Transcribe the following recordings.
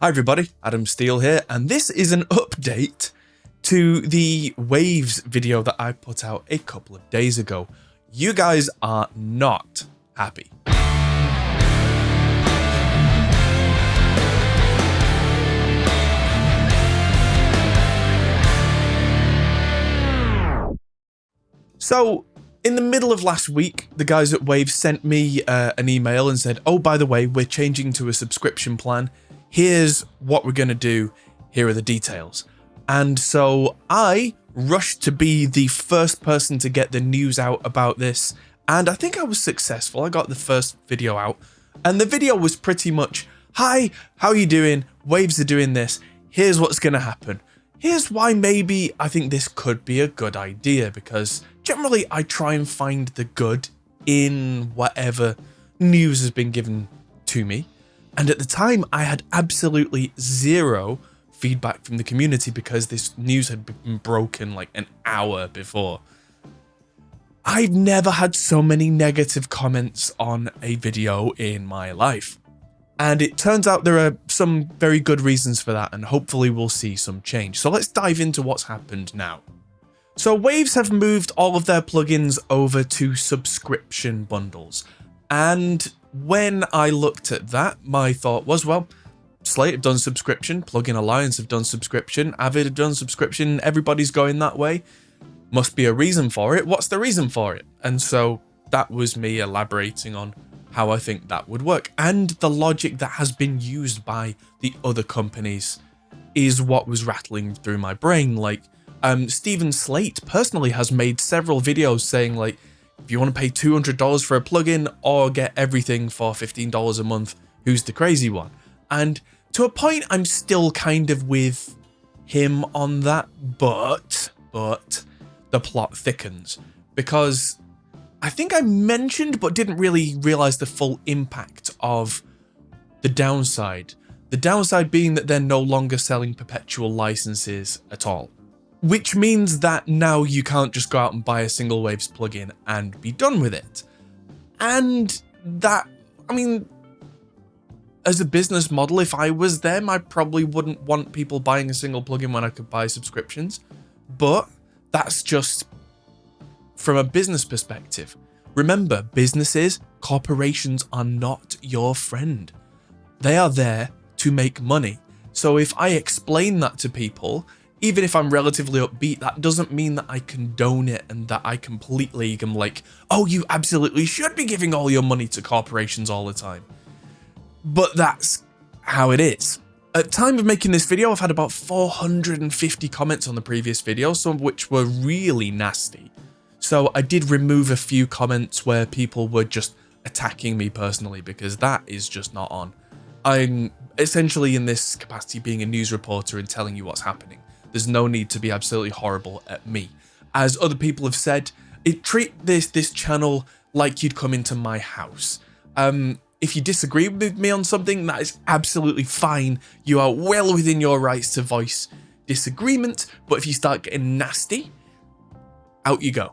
Hi everybody, Adam Steele here, and this is an update to the Waves video that I put out a couple of days ago. You guys are not happy. So, in the middle of last week, the guys at Waves sent me an email and said, oh, by the way, we're changing to a subscription plan. Here's what we're going to do. Here are the details. And so I rushed to be the first person to get the news out about this. And I think I was successful. I got the first video out. And the video was pretty much, hi, how are you doing? Waves are doing this. Here's what's going to happen. Here's why maybe I think this could be a good idea, because generally I try and find the good in whatever news has been given to me. And at the time, I had absolutely zero feedback from the community because this news had been broken like an hour before. I've never had so many negative comments on a video in my life. And it turns out there are some very good reasons for that, and hopefully we'll see some change. So let's dive into what's happened now. So Waves have moved all of their plugins over to subscription bundles. And when I looked at that, my thought was, well, Slate have done subscription, Plugin Alliance have done subscription, Avid have done subscription, everybody's going that way. Must be a reason for it. What's the reason for it? And so that was me elaborating on how I think that would work. And the logic that has been used by the other companies is what was rattling through my brain. Like, Steven Slate personally has made several videos saying, like, if you want to pay $200 for a plugin or get everything for $15 a month, who's the crazy one? And to a point, I'm still kind of with him on that, but the plot thickens, because I think I mentioned but didn't really realize the full impact of the downside. The downside being that they're no longer selling perpetual licenses at all. Which means that now you can't just go out and buy a single Waves plugin and be done with it. And that, I mean, as a business model, if I was them, I probably wouldn't want people buying a single plugin when I could buy subscriptions. But that's just from a business perspective. Remember, businesses, corporations are not your friend. They are there to make money. So if I explain that to people, even if I'm relatively upbeat, that doesn't mean that I condone it and that I completely am like, oh, you absolutely should be giving all your money to corporations all the time. But that's how it is. At time of making this video, I've had about 450 comments on the previous video, some of which were really nasty. So I did remove a few comments where people were just attacking me personally, because that is just not on. I'm essentially in this capacity being a news reporter and telling you what's happening. There's no need to be absolutely horrible at me. As other people have said, treat this channel like you'd come into my house. If you disagree with me on something, that is absolutely fine. You are well within your rights to voice disagreement, but if you start getting nasty, out you go.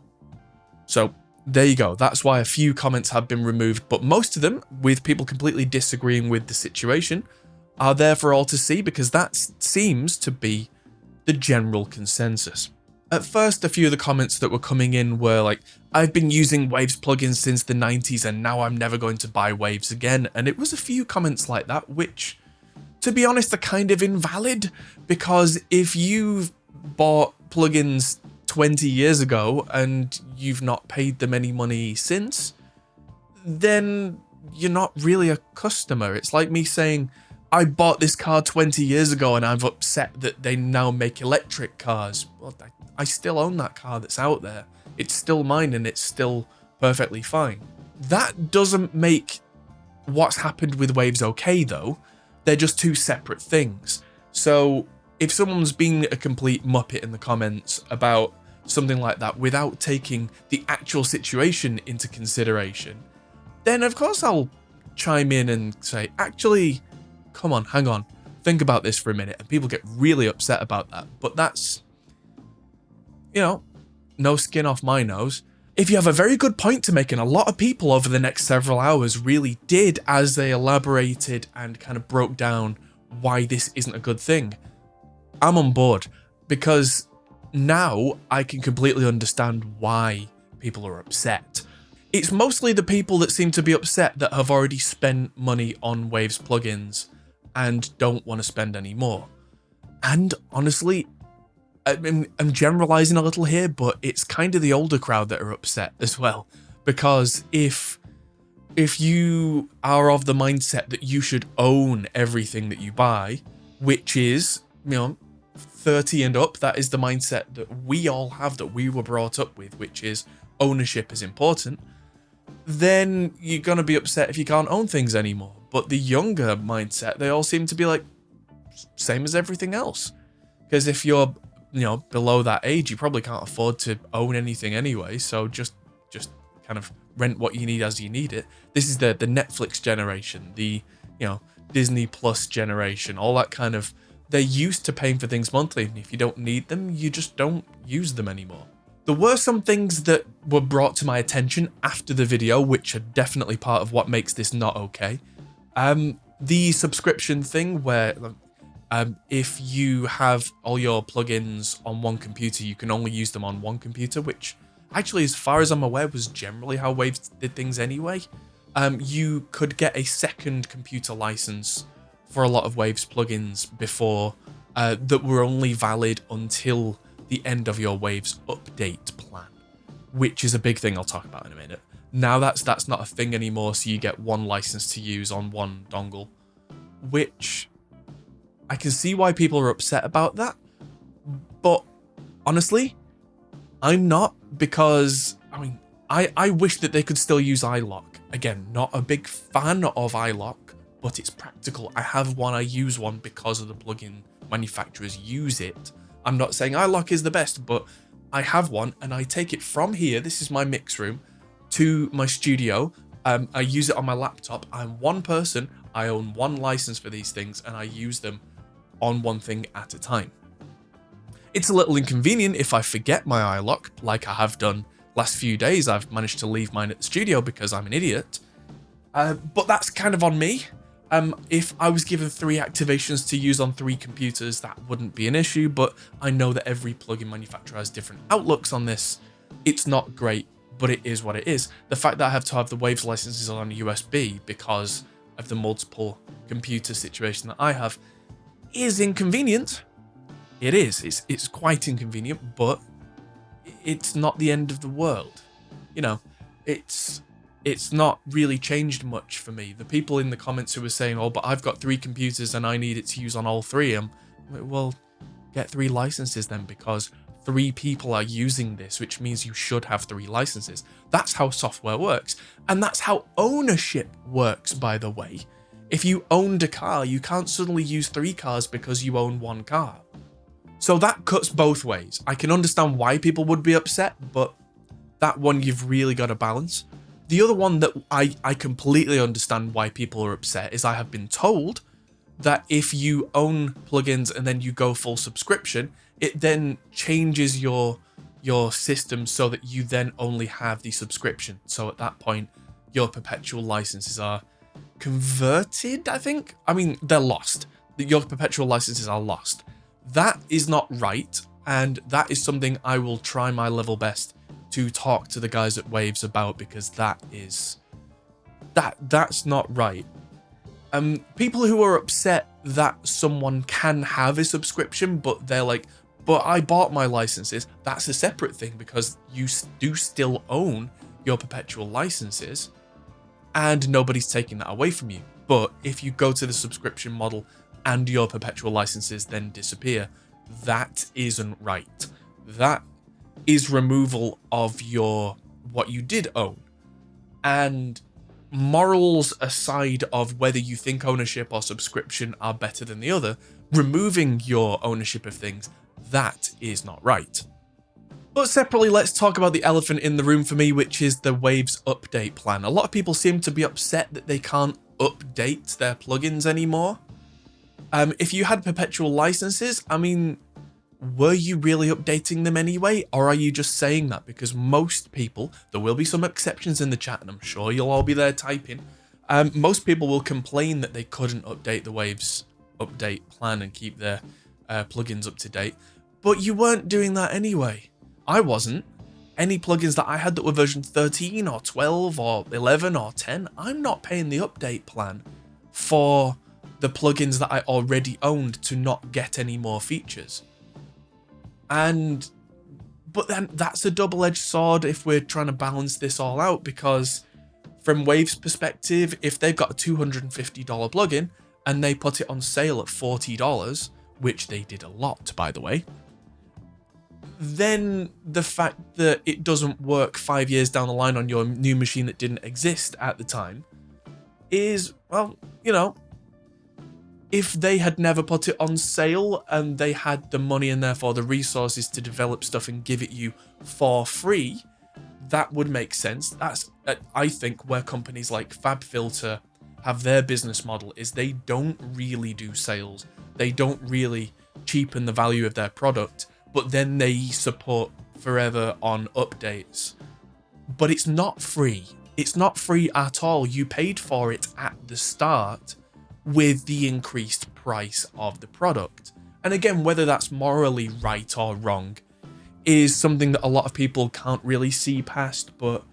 So there you go. That's why a few comments have been removed, but most of them, with people completely disagreeing with the situation, are there for all to see, because that seems to be the general consensus. At first, a few of the comments that were coming in were like, I've been using Waves plugins since the 90s and now I'm never going to buy Waves again. And it was a few comments like that, which, to be honest, are kind of invalid, because if you've bought plugins 20 years ago and you've not paid them any money since, then you're not really a customer. It's like me saying, I bought this car 20 years ago and I'm upset that they now make electric cars. Well, I still own that car that's out there. It's still mine and it's still perfectly fine. That doesn't make what's happened with Waves okay, though. They're just two separate things. So if someone's being a complete muppet in the comments about something like that without taking the actual situation into consideration, then of course I'll chime in and say, actually, come on, hang on, think about this for a minute. And people get really upset about that. But that's, you know, no skin off my nose. If you have a very good point to make, and a lot of people over the next several hours really did, as they elaborated and kind of broke down why this isn't a good thing. I'm on board, because now I can completely understand why people are upset. It's mostly the people that seem to be upset that have already spent money on Waves plugins and don't want to spend any more. And honestly, I'm generalizing a little here, but it's kind of the older crowd that are upset as well. Because if you are of the mindset that you should own everything that you buy, which is, 30 and up, that is the mindset that we all have, that we were brought up with, which is ownership is important, then you're going to be upset if you can't own things anymore. But the younger mindset, they all seem to be like, same as everything else. Because if you're, below that age, you probably can't afford to own anything anyway, so just kind of rent what you need as you need it. This is the Netflix generation, the, Disney Plus generation, all that kind of, they're used to paying for things monthly, and if you don't need them, you just don't use them anymore. There were some things that were brought to my attention after the video, which are definitely part of what makes this not okay. The subscription thing where if you have all your plugins on one computer, you can only use them on one computer, which actually, as far as I'm aware, was generally how Waves did things anyway. You could get a second computer license for a lot of Waves plugins before that were only valid until the end of your Waves update plan, which is a big thing I'll talk about in a minute. Now that's not a thing anymore, so you get one license to use on one dongle, which I can see why people are upset about that, but honestly, I'm not, because, I wish that they could still use iLok. Again, not a big fan of iLok, but it's practical. I have one, I use one because of the plugin manufacturers use it. I'm not saying iLok is the best, but I have one, and I take it from here, this is my mix room, to my studio. I use it on my laptop. I'm one person, I own one license for these things, and I use them on one thing at a time. It's a little inconvenient if I forget my iLok, like I have done last few days. I've managed to leave mine at the studio because I'm an idiot. But that's kind of on me. If I was given 3 activations to use on 3 computers, that wouldn't be an issue, but I know that every plugin manufacturer has different outlooks on this. It's not great, but it is what it is. The fact that I have to have the Waves licenses on a USB because of the multiple computer situation that I have is inconvenient. It is. It's quite inconvenient, but it's not the end of the world. It's not really changed much for me. The people in the comments who were saying, oh, but I've got 3 computers and I need it to use on all 3. I'm like, well, get 3 licenses then, because 3 people are using this, which means you should have 3 licenses. That's how software works. And that's how ownership works, by the way. If you owned a car, you can't suddenly use 3 cars because you own 1 car. So that cuts both ways. I can understand why people would be upset, but that one you've really got to balance. The other one that I completely understand why people are upset is I have been told that if you own plugins and then you go full subscription, it then changes your system so that you then only have the subscription. So at that point, your perpetual licenses are converted, I think. They're lost. Your perpetual licenses are lost. That is not right, and that is something I will try my level best to talk to the guys at Waves about, because that's not right. People who are upset that someone can have a subscription, but they're like, but I bought my licenses, that's a separate thing, because you do still own your perpetual licenses, and nobody's taking that away from you. But if you go to the subscription model and your perpetual licenses then disappear, that isn't right. That is removal of what you did own. And morals aside of whether you think ownership or subscription are better than the other, removing your ownership of things, that is not right. But separately, let's talk about the elephant in the room for me, which is the Waves update plan. A lot of people seem to be upset that they can't update their plugins anymore. If you had perpetual licenses, were you really updating them anyway? Or are you just saying that because most people, there will be some exceptions in the chat, and I'm sure you'll all be there typing, most people will complain that they couldn't update the Waves update plan and keep their plugins up to date. But you weren't doing that anyway. I wasn't. Any plugins that I had that were version 13 or 12 or 11 or 10, I'm not paying the update plan for the plugins that I already owned to not get any more features. But then that's a double-edged sword if we're trying to balance this all out, because from Wave's perspective, if they've got a $250 plugin and they put it on sale at $40, which they did a lot, by the way, then the fact that it doesn't work 5 years down the line on your new machine that didn't exist at the time is, well, you know, if they had never put it on sale and they had the money and therefore the resources to develop stuff and give it you for free, that would make sense. That's, I think, where companies like FabFilter have their business model, is they don't really do sales. They don't really cheapen the value of their product, but then they support forever on updates. But it's not free. It's not free at all. You paid for it at the start with the increased price of the product. And again, whether that's morally right or wrong is something that a lot of people can't really see past, but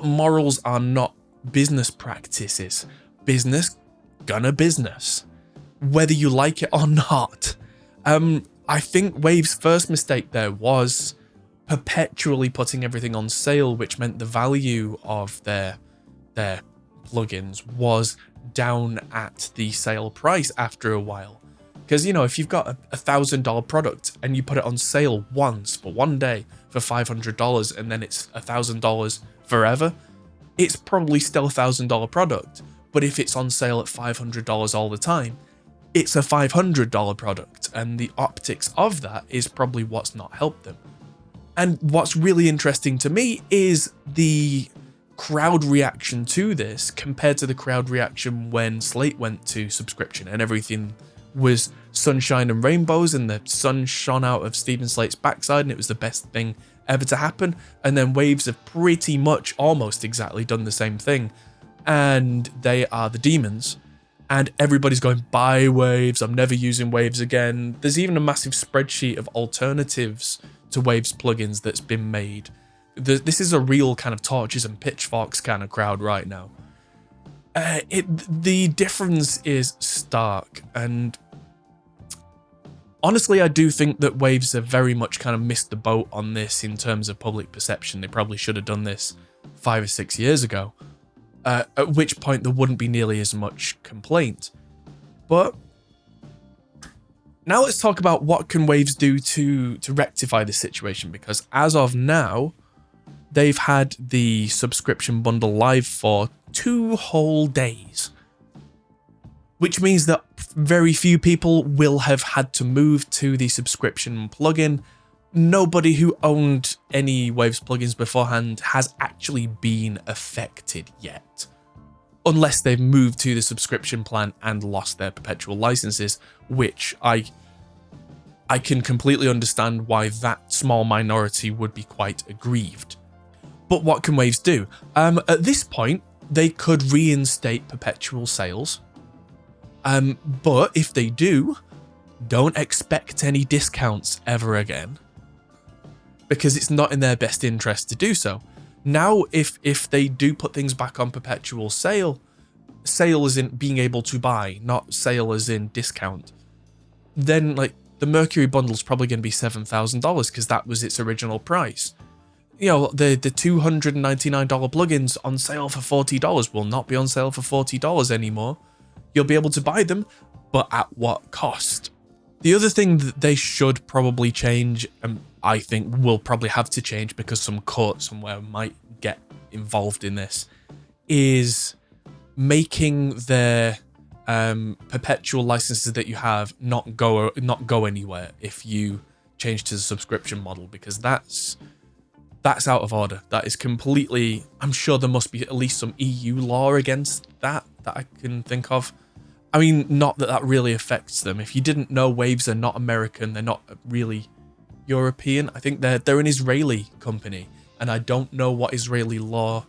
morals are not business practices. Business gonna business, whether you like it or not. I think Wave's first mistake there was perpetually putting everything on sale, which meant the value of their plugins was down at the sale price after a while. Because, you know, if you've got a $1,000 product and you put it on sale once for one day for $500 and then it's $1,000 forever, it's probably still a $1,000 product. But if it's on sale at $500 all the time, it's a $500 product, and the optics of that is probably what's not helped them. And what's really interesting to me is the crowd reaction to this compared to the crowd reaction when Slate went to subscription and everything was sunshine and rainbows and the sun shone out of Steven Slate's backside and it was the best thing ever to happen. And then Waves have pretty much almost exactly done the same thing, and they are the demons. And everybody's going, buy Waves, I'm never using Waves again. There's even a massive spreadsheet of alternatives to Waves plugins that's been made. This is a real kind of torches and pitchforks kind of crowd right now. The difference is stark, and honestly, I do think that Waves have very much kind of missed the boat on this in terms of public perception. They probably should have done this 5 or 6 years ago. At which point there wouldn't be nearly as much complaint. But now let's talk about what can Waves do to rectify this situation, because as of now, they've had the subscription bundle live for 2 whole days, which means that very few people will have had to move to the subscription plugin. Nobody who owned any Waves plugins beforehand has actually been affected yet, unless they've moved to the subscription plan and lost their perpetual licenses, which I can completely understand why that small minority would be quite aggrieved. But what can Waves do? At this point, they could reinstate perpetual sales, but if they do, don't expect any discounts ever again, because it's not in their best interest to do so. Now, if they do put things back on perpetual sale as in being able to buy, not sale as in discount, then like the Mercury bundle is probably going to be $7,000 because that was its original price. You know, the $299 plugins on sale for $40 will not be on sale for $40 anymore. You'll be able to buy them, but at what cost? The other thing that they should probably change, and I think will probably have to change because some court somewhere might get involved in this, is making their perpetual licenses that you have not go anywhere if you change to the subscription model, because that's out of order. That is completely, I'm sure there must be at least some EU law against that I can think of. I mean, not that really affects them. If you didn't know, Waves are not American, they're not really European. I think they're an Israeli company, and I don't know what Israeli law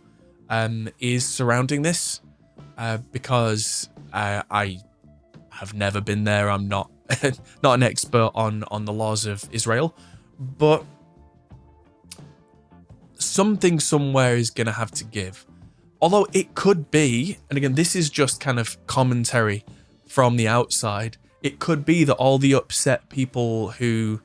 is surrounding this, because I have never been there. I'm not not an expert on the laws of Israel, but something somewhere is going to have to give. Although it could be, and again, this is just kind of commentary from the outside, it could be that all the upset people who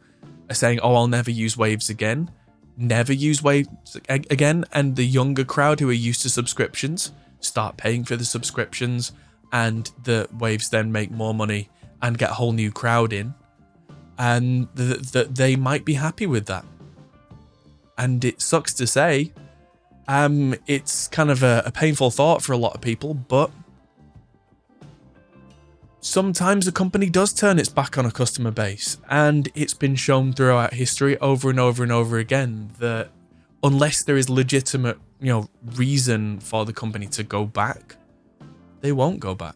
are saying, oh, I'll never use Waves again, never use Waves again, and the younger crowd who are used to subscriptions start paying for the subscriptions, and the Waves then make more money and get a whole new crowd in, and that they might be happy with that. And it sucks to say, it's kind of a painful thought for a lot of people, but sometimes a company does turn its back on a customer base, and it's been shown throughout history over and over and over again that unless there is legitimate, reason for the company to go back, they won't go back.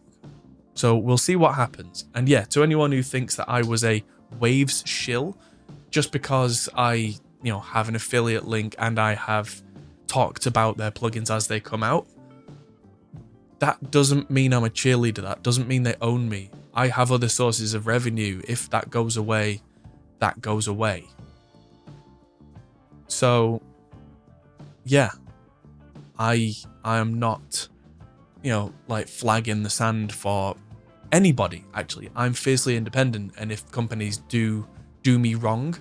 So we'll see what happens. And yeah, to anyone who thinks that I was a Waves shill just because I, have an affiliate link and I have talked about their plugins as they come out, that doesn't mean I'm a cheerleader. That doesn't mean they own me. I have other sources of revenue. If that goes away, that goes away. So yeah, I am not, like flag in the sand for anybody, actually. I'm fiercely independent, and if companies do me wrong,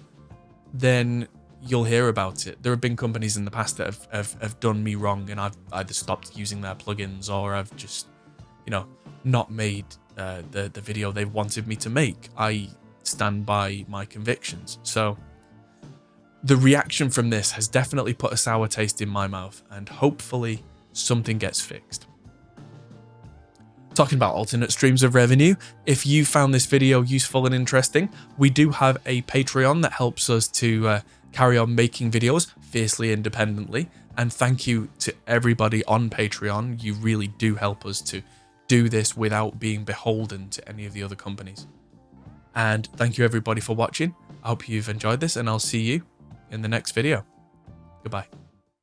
then you'll hear about it. There have been companies in the past that have done me wrong, and I've either stopped using their plugins or I've just, not made the video they wanted me to make. I stand by my convictions. So the reaction from this has definitely put a sour taste in my mouth, and hopefully something gets fixed. Talking about alternate streams of revenue, if you found this video useful and interesting, we do have a Patreon that helps us to carry on making videos fiercely independently. And thank you to everybody on Patreon. You really do help us to do this without being beholden to any of the other companies. And thank you everybody for watching. I hope you've enjoyed this, and I'll see you in the next video. Goodbye.